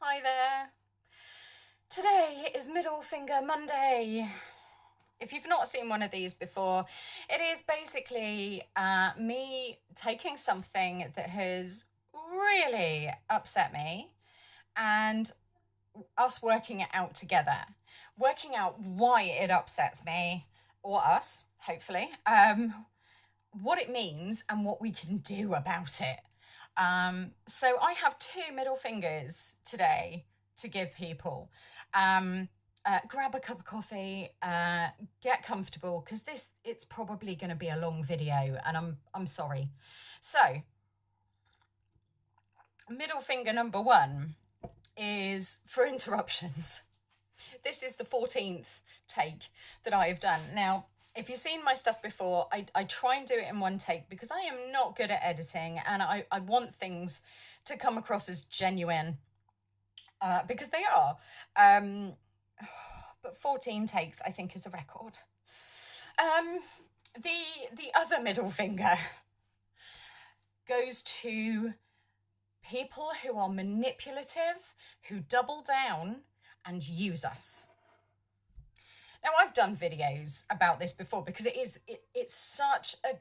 Hi there. Today is Middle Finger Monday. If you've not seen one of these before, it is basically me taking something that has really upset me and us working it out together, working out why it upsets me, or us, hopefully, what it means and what we can do about it. So I have two middle fingers today to give people. Grab a cup of coffee, get comfortable, because it's probably going to be a long video, and I'm sorry. So, middle finger number one is for interruptions. This is the 14th take that I have done. Now, if you've seen my stuff before, I try and do it in one take because I am not good at editing, and I want things to come across as genuine, because they are. But 14 takes, I think, is a record. The other middle finger goes to people who are manipulative, who double down and use us. Now, I've done videos about this before because it's such a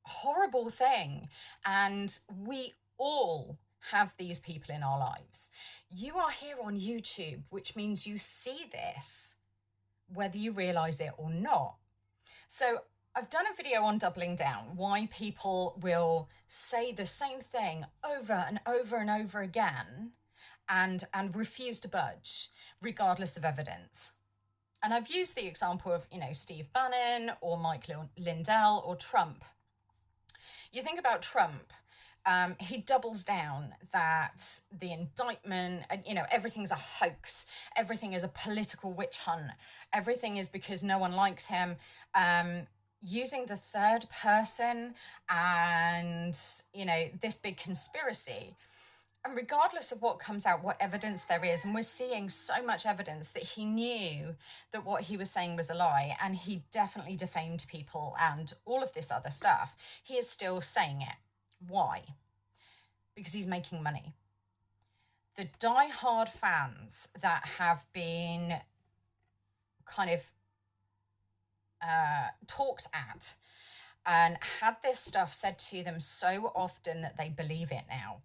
horrible thing, and we all have these people in our lives. You are here on YouTube, which means you see this, whether you realize it or not. So I've done a video on doubling down, why people will say the same thing over and over and over again and refuse to budge regardless of evidence. And I've used the example of, Steve Bannon or Mike Lindell or Trump. You think about Trump, he doubles down that the indictment, everything's a hoax. Everything is a political witch hunt. Everything is because no one likes him. Using the third person and, this big conspiracy. And regardless of what comes out, what evidence there is, and we're seeing so much evidence that he knew that what he was saying was a lie, and he definitely defamed people and all of this other stuff, he is still saying it. Why? Because he's making money. The die-hard fans that have been kind of talked at and had this stuff said to them so often that they believe it now.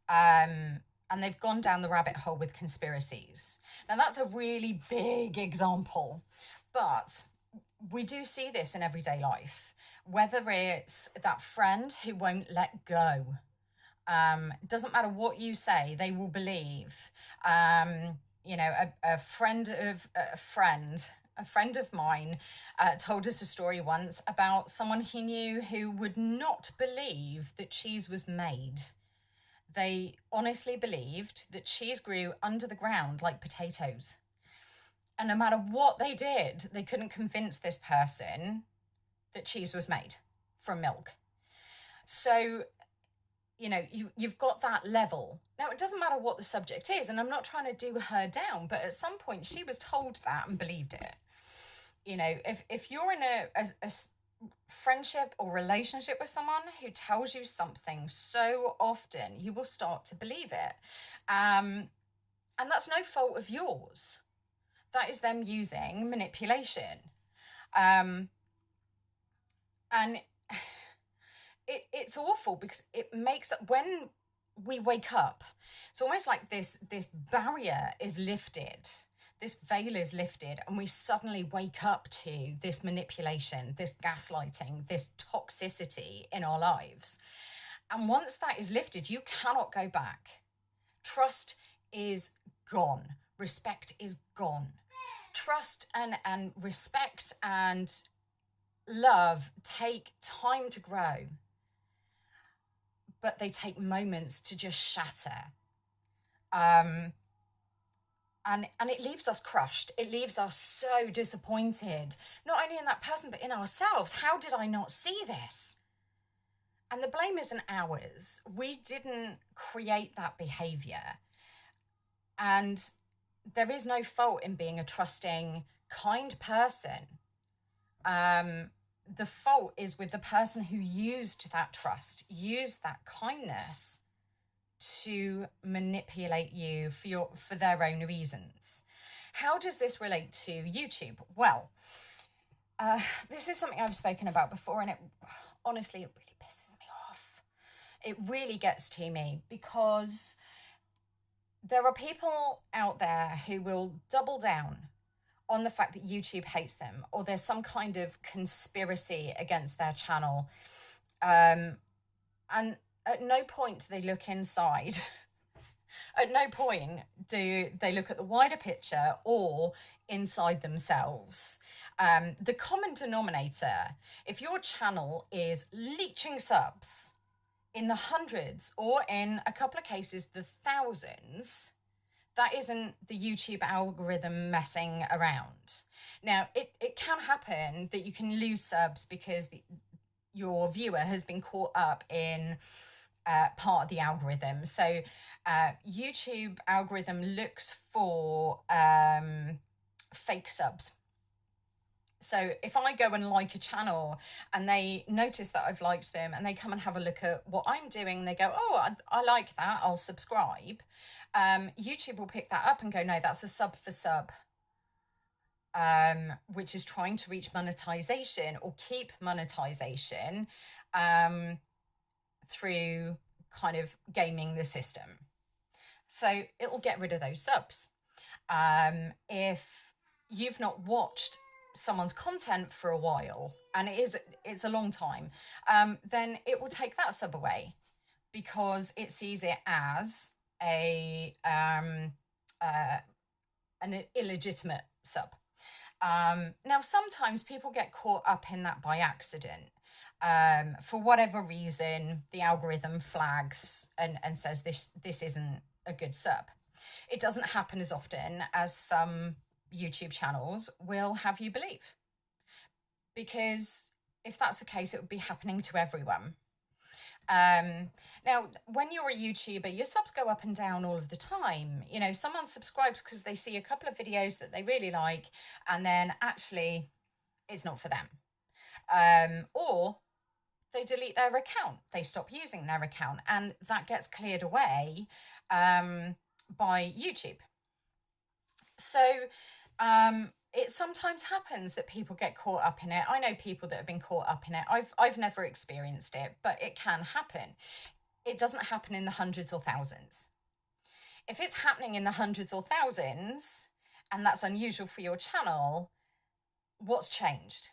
And they've gone down the rabbit hole with conspiracies. Now, that's a really big example, but we do see this in everyday life, whether it's that friend who won't let go. Doesn't matter what you say, they will believe. A friend of mine told us a story once about someone he knew who would not believe that cheese was made. They honestly believed that cheese grew under the ground like potatoes. And no matter what they did, they couldn't convince this person that cheese was made from milk. So, you've got that level. Now, it doesn't matter what the subject is, and I'm not trying to do her down, but at some point she was told that and believed it. If you're in a friendship or relationship with someone who tells you something so often, you will start to believe it. And that's no fault of yours. That is them using manipulation. And it's awful because it makes, when we wake up, it's almost like this barrier is lifted. This veil is lifted, and we suddenly wake up to this manipulation, this gaslighting, this toxicity in our lives. And once that is lifted, you cannot go back. Trust is gone. Respect is gone. Trust and respect and love take time to grow, but they take moments to just shatter. And it leaves us crushed. It leaves us so disappointed, not only in that person, but in ourselves. How did I not see this? And the blame isn't ours. We didn't create that behavior. And there is no fault in being a trusting, kind person. The fault is with the person who used that trust, used that kindness to manipulate you for their own reasons. How does this relate to YouTube? Well, this is something I've spoken about before, and honestly, it really pisses me off. It really gets to me, because there are people out there who will double down on the fact that YouTube hates them, or there's some kind of conspiracy against their channel. And at no point do they look inside. At no point do they look at the wider picture or inside themselves. The common denominator, if your channel is leeching subs in the hundreds, or in a couple of cases, the thousands, that isn't the YouTube algorithm messing around. Now, it can happen that you can lose subs because your viewer has been caught up in part of the algorithm. So YouTube algorithm looks for fake subs. So if I go and like a channel and they notice that I've liked them, and they come and have a look at what I'm doing, they go, oh, I like that, I'll subscribe. YouTube will pick that up and go, no, that's a sub for sub, which is trying to reach monetization or keep monetization through kind of gaming the system. So it'll get rid of those subs. If you've not watched someone's content for a while, and it's a long time, then it will take that sub away, because it sees it as an illegitimate sub. Now, sometimes people get caught up in that by accident. For whatever reason, the algorithm flags and says this isn't a good sub. It doesn't happen as often as some YouTube channels will have you believe, because if that's the case, it would be happening to everyone. Now, when you're a YouTuber, your subs go up and down all of the time. You know, someone subscribes because they see a couple of videos that they really like, and then actually it's not for them. Or they delete their account, they stop using their account, and that gets cleared away by YouTube. So it sometimes happens that people get caught up in it. I know people that have been caught up in it. I've never experienced it, but it can happen. It doesn't happen in the hundreds or thousands. If it's happening in the hundreds or thousands, and that's unusual for your channel, what's changed?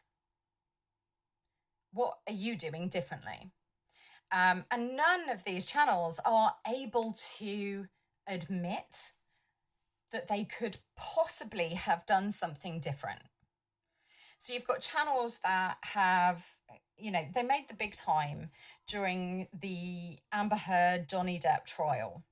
What are you doing differently? And none of these channels are able to admit that they could possibly have done something different. So you've got channels that have, you know, they made the big time during the Amber Heard Johnny Depp trial.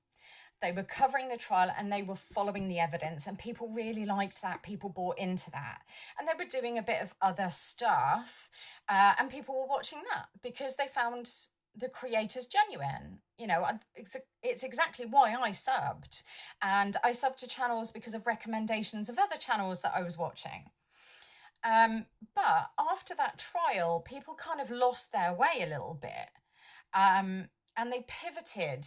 They were covering the trial and they were following the evidence, and people really liked that. People bought into that. And they were doing a bit of other stuff, and people were watching that because they found the creators genuine. You know, it's exactly why I subbed. And I subbed to channels because of recommendations of other channels that I was watching. But after that trial, people kind of lost their way a little bit, and they pivoted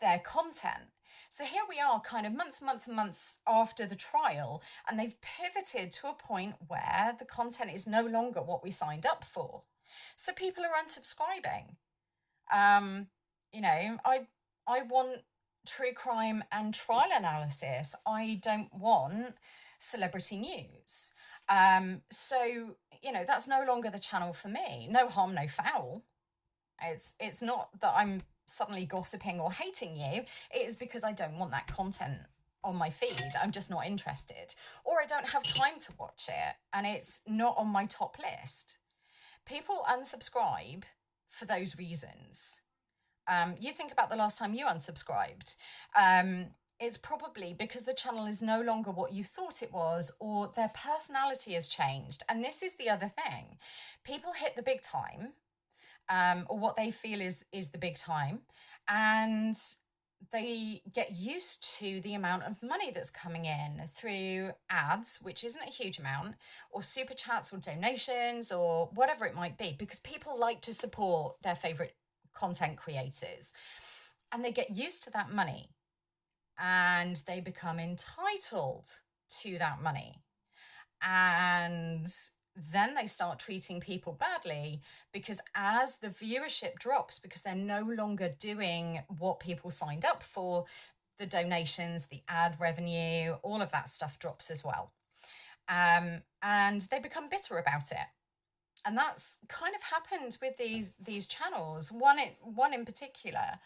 their content. So here we are, kind of months and months after the trial, and they've pivoted to a point where the content is no longer what we signed up for. So people are unsubscribing. You know, I want true crime and trial analysis. I don't want celebrity news. So, you know, that's no longer the channel for me. No harm, no foul. It's not that I'm suddenly gossiping or hating you. It is because I don't want that content on my feed. I'm just not interested, or I don't have time to watch it, and it's not on my top list. People unsubscribe for those reasons. You think about the last time you unsubscribed. It's probably because the channel is no longer what you thought it was, or their personality has changed. And this is the other thing. People hit the big time, or what they feel is the big time, and they get used to the amount of money that's coming in through ads, which isn't a huge amount, or super chats or donations or whatever it might be, because people like to support their favorite content creators. And they get used to that money and they become entitled to that money. And then they start treating people badly, because as the viewership drops, because they're no longer doing what people signed up for, the donations, the ad revenue, all of that stuff drops as well. And they become bitter about it. And that's kind of happened with these channels. One in particular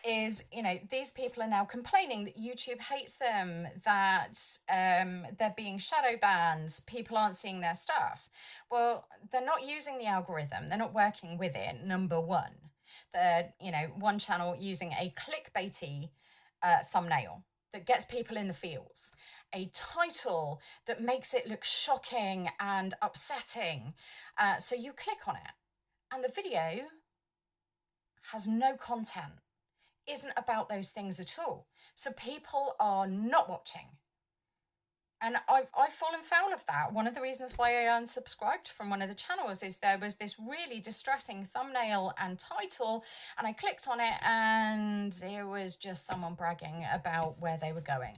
is, these people are now complaining that YouTube hates them, that they're being shadow banned, people aren't seeing their stuff. Well, they're not using the algorithm, they're not working with it, number one. They're, one channel using a clickbaity thumbnail that gets people in the feels, a title that makes it look shocking and upsetting. So you click on it, and the video has no content, isn't about those things at all. So people are not watching. And I've fallen foul of that. One of the reasons why I unsubscribed from one of the channels is there was this really distressing thumbnail and title, and I clicked on it and it was just someone bragging about where they were going.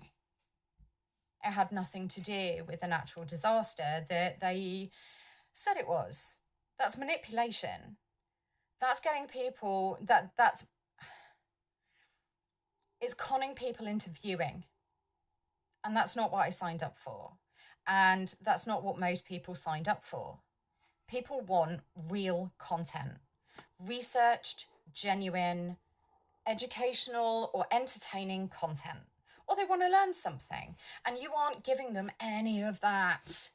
It had nothing to do with a natural disaster that they said it was. That's manipulation. That's getting people, it's conning people into viewing. And that's not what I signed up for. And that's not what most people signed up for. People want real content, researched, genuine, educational or entertaining content. Or they want to learn something, and you aren't giving them any of that.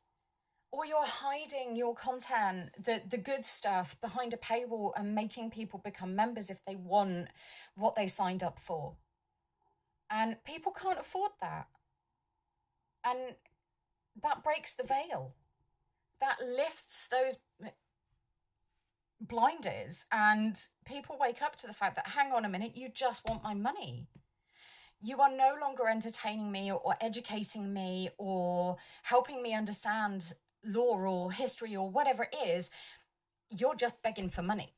Or you're hiding your content, the good stuff, behind a paywall and making people become members if they want what they signed up for. And people can't afford that. And that breaks the veil. That lifts those blinders, and people wake up to the fact that, hang on a minute, you just want my money. You are no longer entertaining me or educating me or helping me understand law or history or whatever it is. You're just begging for money.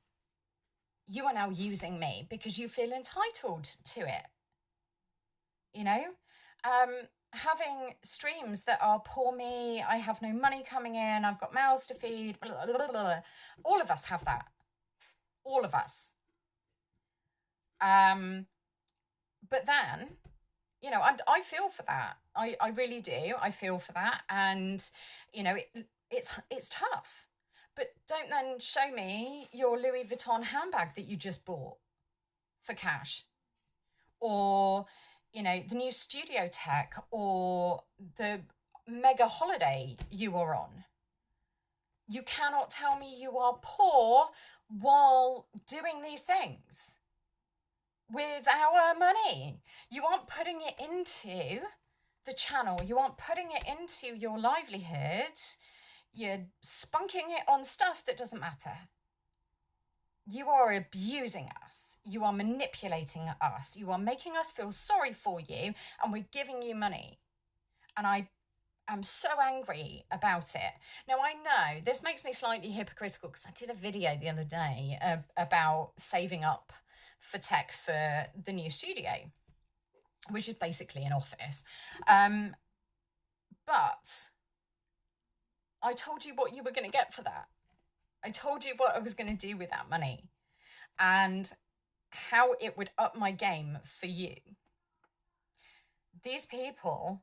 You are now using me because you feel entitled to it. Having streams that are poor me, I have no money coming in, I've got mouths to feed, blah, blah, blah, blah. All of us have that. All of us. But then, I feel for that. I really do. I feel for that. And, it's tough. But don't then show me your Louis Vuitton handbag that you just bought for cash. Or, the new studio tech, or the mega holiday you are on. You cannot tell me you are poor while doing these things with our money. You aren't putting it into the channel. You aren't putting it into your livelihood. You're spunking it on stuff that doesn't matter. You are abusing us. You are manipulating us. You are making us feel sorry for you, and we're giving you money. And I am so angry about it. Now, I know this makes me slightly hypocritical, because I did a video the other day about saving up for tech for the new studio, which is basically an office. But I told you what you were going to get for that. I told you what I was going to do with that money and how it would up my game for you. These people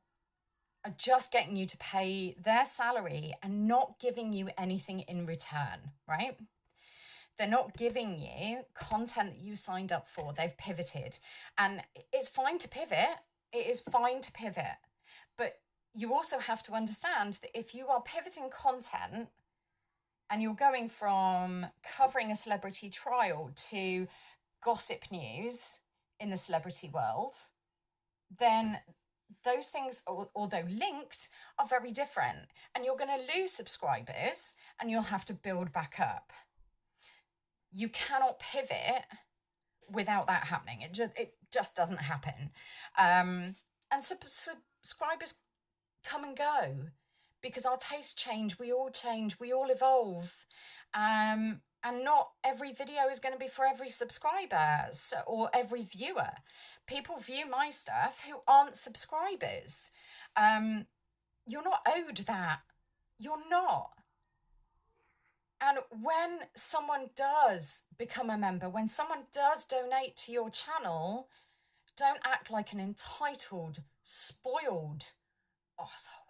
are just getting you to pay their salary and not giving you anything in return, right? They're not giving you content that you signed up for. They've pivoted. And it's fine to pivot. It is fine to pivot. But you also have to understand that if you are pivoting content and you're going from covering a celebrity trial to gossip news in the celebrity world, then those things, although linked, are very different. And you're going to lose subscribers and you'll have to build back up. You cannot pivot without that happening. It just doesn't happen. And subscribers come and go because our tastes change. We all change. We all evolve. And And not every video is going to be for every subscriber or every viewer. People view my stuff who aren't subscribers. You're not owed that. You're not. And when someone does become a member, when someone does donate to your channel, don't act like an entitled, spoiled arsehole.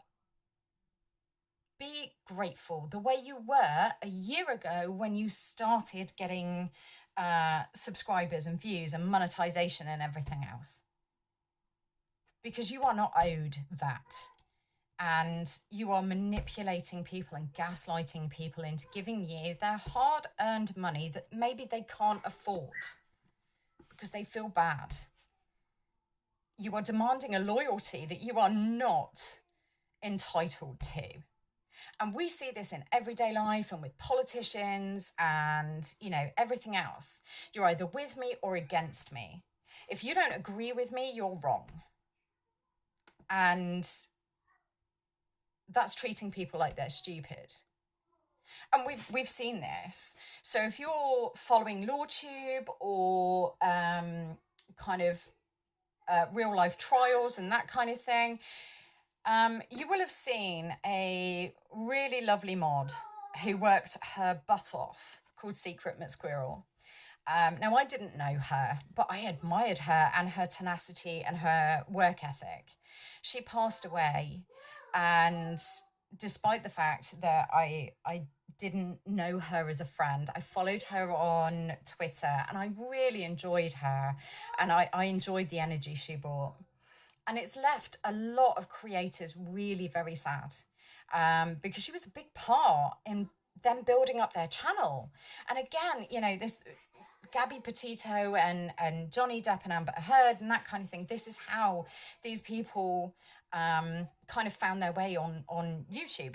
Be grateful the way you were a year ago when you started getting subscribers and views and monetization and everything else. Because you are not owed that. And you are manipulating people and gaslighting people into giving you their hard-earned money that maybe they can't afford because they feel bad. You are demanding a loyalty that you are not entitled to. And we see this in everyday life and with politicians and, you know, everything else. You're either with me or against me. If you don't agree with me, you're wrong. And that's treating people like they're stupid. And we've seen this. So if you're following LawTube or kind of real life trials and that kind of thing, you will have seen a really lovely mod who worked her butt off called Secret McSquirrel. Now, I didn't know her, but I admired her and her tenacity and her work ethic. She passed away, and despite the fact that I didn't know her as a friend, I followed her on Twitter and I really enjoyed her, and I enjoyed the energy she brought. And it's left a lot of creators really very sad, because she was a big part in them building up their channel. And again, you know, this Gabby Petito and Johnny Depp and Amber Heard and that kind of thing, this is how these people kind of found their way on YouTube.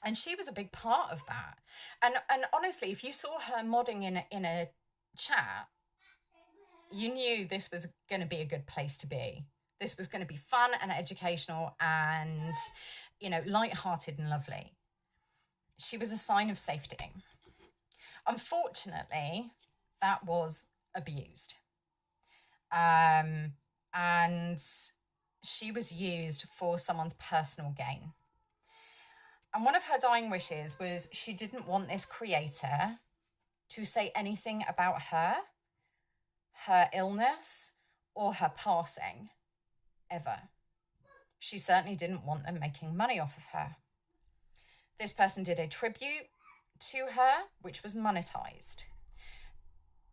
And she was a big part of that. And honestly, if you saw her modding in a chat, you knew this was going to be a good place to be. This was going to be fun and educational and, you know, light-hearted and lovely. She was a sign of safety. Unfortunately, that was abused. And she was used for someone's personal gain. And one of her dying wishes was she didn't want this creator to say anything about her illness, or her passing, ever. She certainly didn't want them making money off of her. This person did a tribute to her, which was monetized.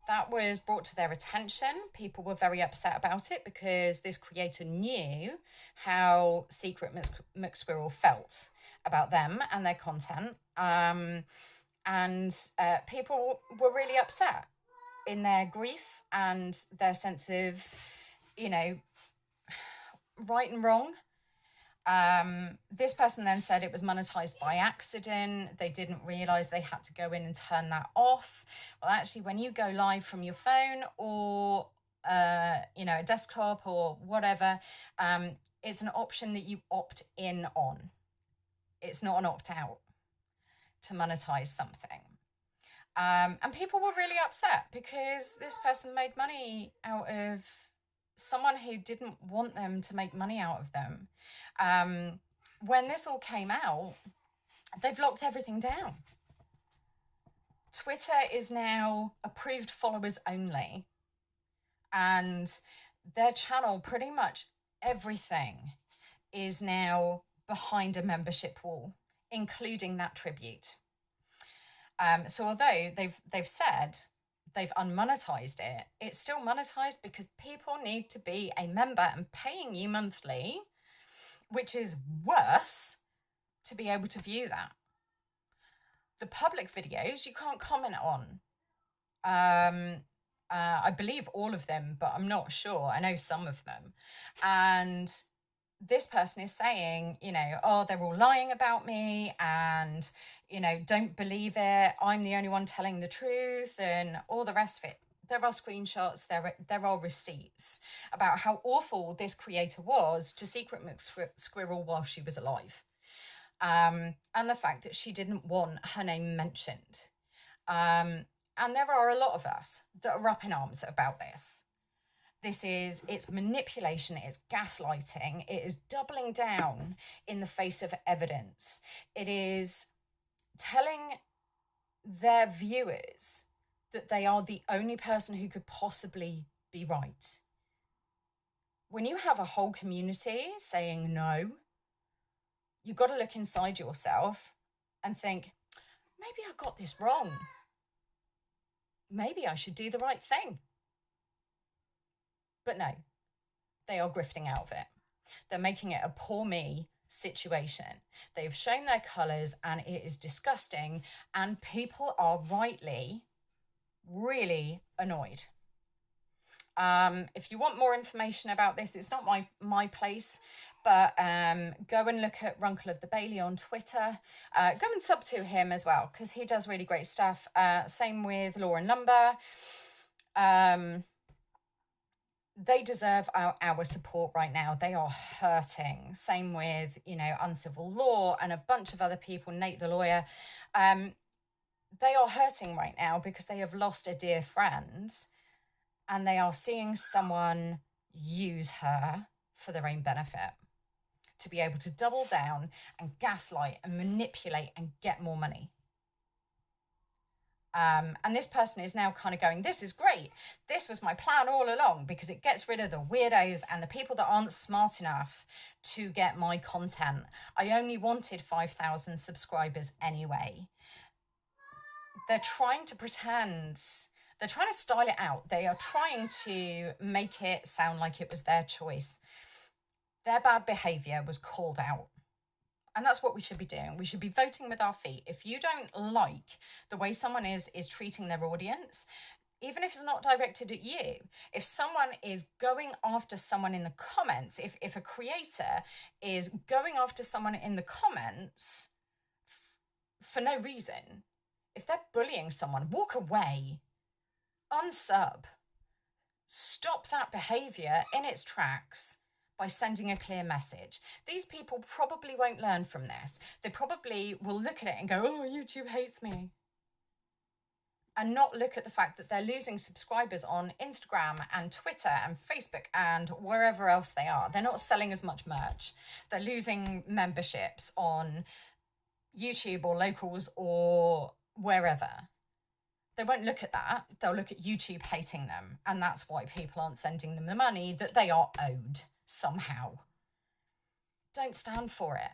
That was brought to their attention. People were very upset about it because this creator knew how Secret McSquirrel felt about them and their content. People were really upset in their grief and their sense of, you know, right and wrong. This person then said it was monetized by accident. They didn't realize they had to go in and turn that off. Well, actually, when you go live from your phone or, you know, a desktop or whatever, it's an option that you opt in on. It's not an opt out to monetize something. And people were really upset because this person made money out of someone who didn't want them to make money out of them. When this all came out, they've locked everything down. Twitter is now approved followers only. And their channel, pretty much everything is now behind a membership wall, including that tribute. So although they've said they've unmonetized it, it's still monetized because people need to be a member and paying you monthly, which is worse, to be able to view that. The public videos you can't comment on. I believe all of them, but I'm not sure. I know some of them. And this person is saying, you know, oh, they're all lying about me and, you know, don't believe it. I'm the only one telling the truth and all the rest of it. There are screenshots, there are receipts about how awful this creator was to Secret McSquirrel while she was alive. And the fact that she didn't want her name mentioned. And there are a lot of us that are up in arms about this. It's manipulation, it's gaslighting, it is doubling down in the face of evidence. It is telling their viewers that they are the only person who could possibly be right. When you have a whole community saying no, you've got to look inside yourself and think, maybe I got this wrong. Maybe I should do the right thing. But no, they are grifting out of it. They're making it a poor me situation. They've shown their colours and it is disgusting, and people are rightly really annoyed. If you want more information about this, it's not my place, but go and look at Runkle of the Bailey on Twitter. Go and sub to him as well, because he does really great stuff. Same with Lauren Lumber. They deserve our support right now. They are hurting. Same with, Uncivil Law and a bunch of other people, Nate the lawyer. They are hurting right now because they have lost a dear friend and they are seeing someone use her for their own benefit to be able to double down and gaslight and manipulate and get more money. And this person is now kind of going, this is great. This was my plan all along, because it gets rid of the weirdos and the people that aren't smart enough to get my content. I only wanted 5,000 subscribers anyway. They're trying to pretend, they're trying to style it out. They are trying to make it sound like it was their choice. Their bad behaviour was called out. And that's what we should be doing. We should be voting with our feet. If you don't like the way someone is treating their audience, even if it's not directed at you, if someone is going after someone in the comments, if a creator is going after someone in the comments for no reason, if they're bullying someone, walk away, unsub, stop that behaviour in its tracks by sending a clear message. These people probably won't learn from this. They probably will look at it and go, oh, YouTube hates me. And not look at the fact that they're losing subscribers on Instagram and Twitter and Facebook and wherever else they are. They're not selling as much merch. They're losing memberships on YouTube or Locals or wherever. They won't look at that. They'll look at YouTube hating them. And that's why people aren't sending them the money that they are owed somehow. Don't stand for it.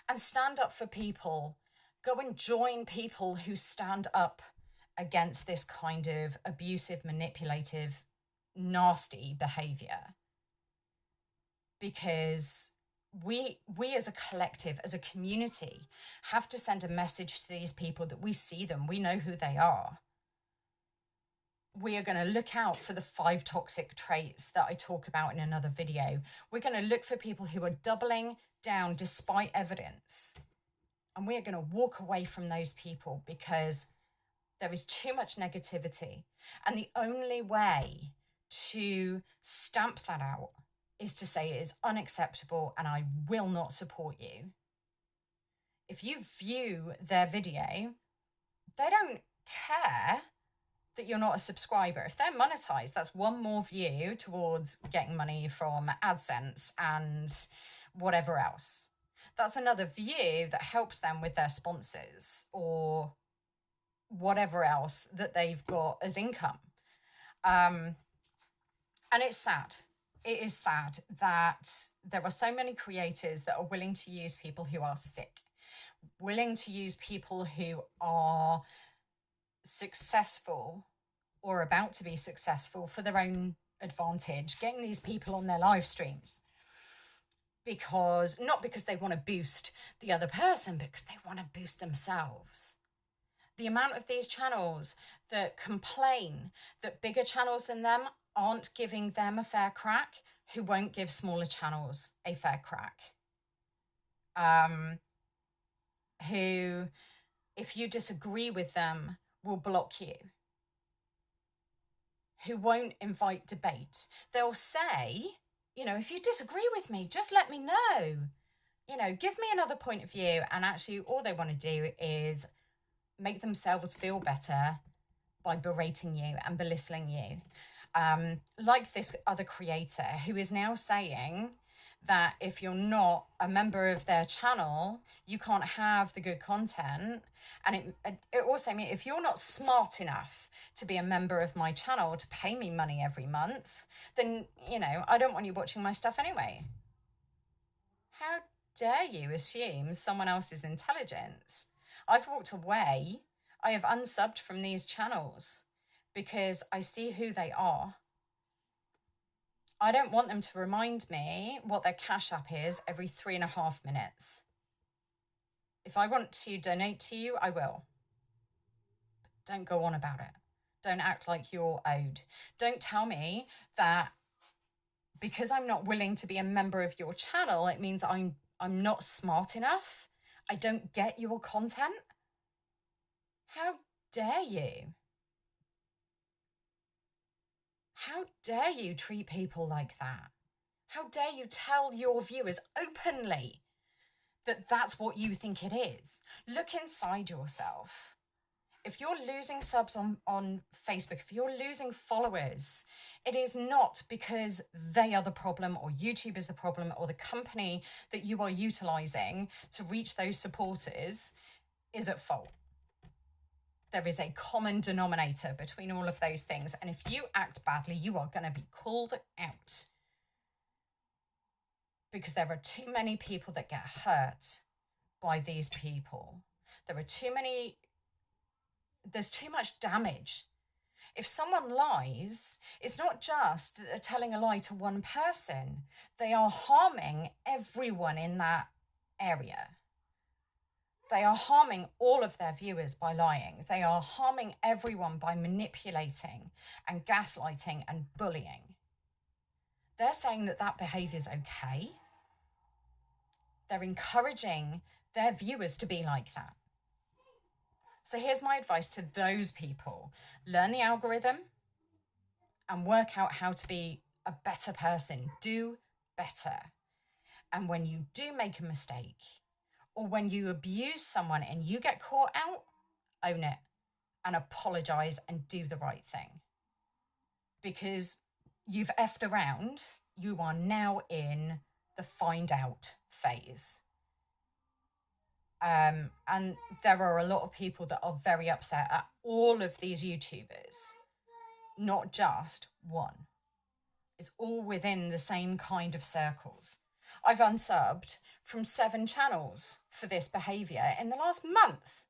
And stand up for people. Go and join people who stand up against this kind of abusive, manipulative, nasty behaviour. Because we as a collective, as a community, have to send a message to these people that we see them, we know who they are. We are going to look out for the 5 toxic traits that I talk about in another video. We're going to look for people who are doubling down despite evidence. And we are going to walk away from those people because there is too much negativity. And the only way to stamp that out is to say it is unacceptable and I will not support you. If you view their video, they don't care that you're not a subscriber. If they're monetized, that's one more view towards getting money from AdSense and whatever else. That's another view that helps them with their sponsors or whatever else that they've got as income. And it's sad. It is sad that there are so many creators that are willing to use people who are sick, willing to use people who are successful or about to be successful for their own advantage, getting these people on their live streams not because they want to boost the other person, because they want to boost themselves. The amount of these channels that complain that bigger channels than them aren't giving them a fair crack, who won't give smaller channels a fair crack. Who, if you disagree with them, will block you. Who won't invite debate. They'll say, if you disagree with me, just let me know. Give me another point of view. And actually all they want to do is make themselves feel better by berating you and belittling you. Like this other creator who is now saying that if you're not a member of their channel, you can't have the good content. And it also means if you're not smart enough to be a member of my channel to pay me money every month, then, you know, I don't want you watching my stuff anyway. How dare you assume someone else's intelligence? I've walked away. I have unsubbed from these channels because I see who they are. I don't want them to remind me what their Cash App is every 3.5 minutes. If I want to donate to you, I will. But don't go on about it. Don't act like you're owed. Don't tell me that because I'm not willing to be a member of your channel, it means I'm not smart enough. I don't get your content. How dare you? How dare you treat people like that? How dare you tell your viewers openly that that's what you think it is? Look inside yourself. If you're losing subs on Facebook, if you're losing followers, it is not because they are the problem or YouTube is the problem or the company that you are utilizing to reach those supporters is at fault. There is a common denominator between all of those things. And if you act badly, you are going to be called out. Because there are too many people that get hurt by these people. There's too much damage. If someone lies, it's not just that they're telling a lie to one person. They are harming everyone in that area. They are harming all of their viewers by lying. They are harming everyone by manipulating and gaslighting and bullying. They're saying that that behaviour is okay. They're encouraging their viewers to be like that. So here's my advice to those people. Learn the algorithm and work out how to be a better person. Do better. And when you do make a mistake, or when you abuse someone and you get caught out, own it and apologise and do the right thing. Because you've effed around, you are now in the find out phase. And there are a lot of people that are very upset at all of these YouTubers, not just one. It's all within the same kind of circles. I've unsubbed from 7 channels for this behaviour in the last month.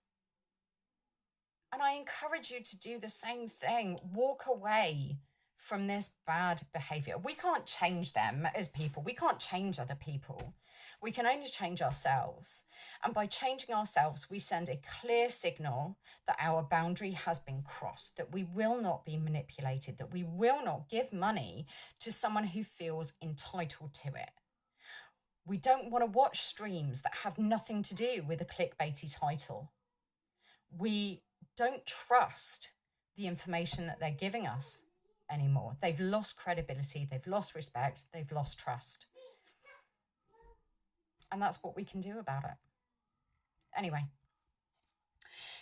And I encourage you to do the same thing. Walk away from this bad behaviour. We can't change them as people. We can't change other people. We can only change ourselves. And by changing ourselves, we send a clear signal that our boundary has been crossed, that we will not be manipulated, that we will not give money to someone who feels entitled to it. We don't want to watch streams that have nothing to do with a clickbaity title. We don't trust the information that they're giving us anymore. They've lost credibility, they've lost respect, they've lost trust. And that's what we can do about it. Anyway,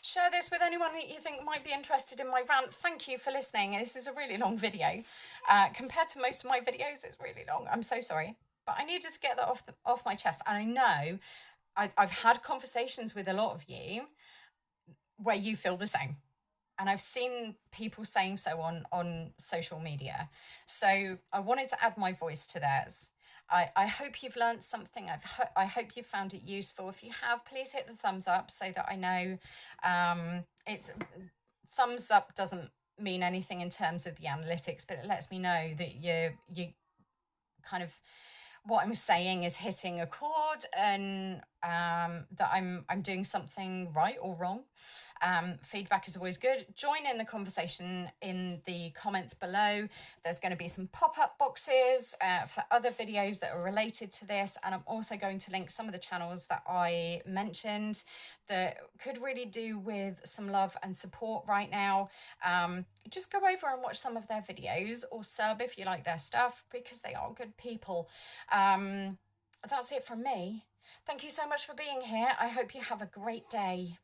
share this with anyone that you think might be interested in my rant. Thank you for listening. This is a really long video. Compared to most of my videos, it's really long. I'm so sorry. But I needed to get that off my chest. And I know I've had conversations with a lot of you where you feel the same. And I've seen people saying so on social media. So I wanted to add my voice to theirs. I hope you've learned something. I hope you found it useful. If you have, please hit the thumbs up so that I know. Thumbs up doesn't mean anything in terms of the analytics, but it lets me know that you kind of what I'm saying is hitting a chord and that I'm doing something right or wrong. Feedback is always good. Join in the conversation in the comments below. There's going to be some pop-up boxes for other videos that are related to this, and I'm also going to link some of the channels that I mentioned that could really do with some love and support right now. Just go over and watch some of their videos or sub if you like their stuff, because they are good people. That's it from me. Thank you so much for being here. I hope you have a great day.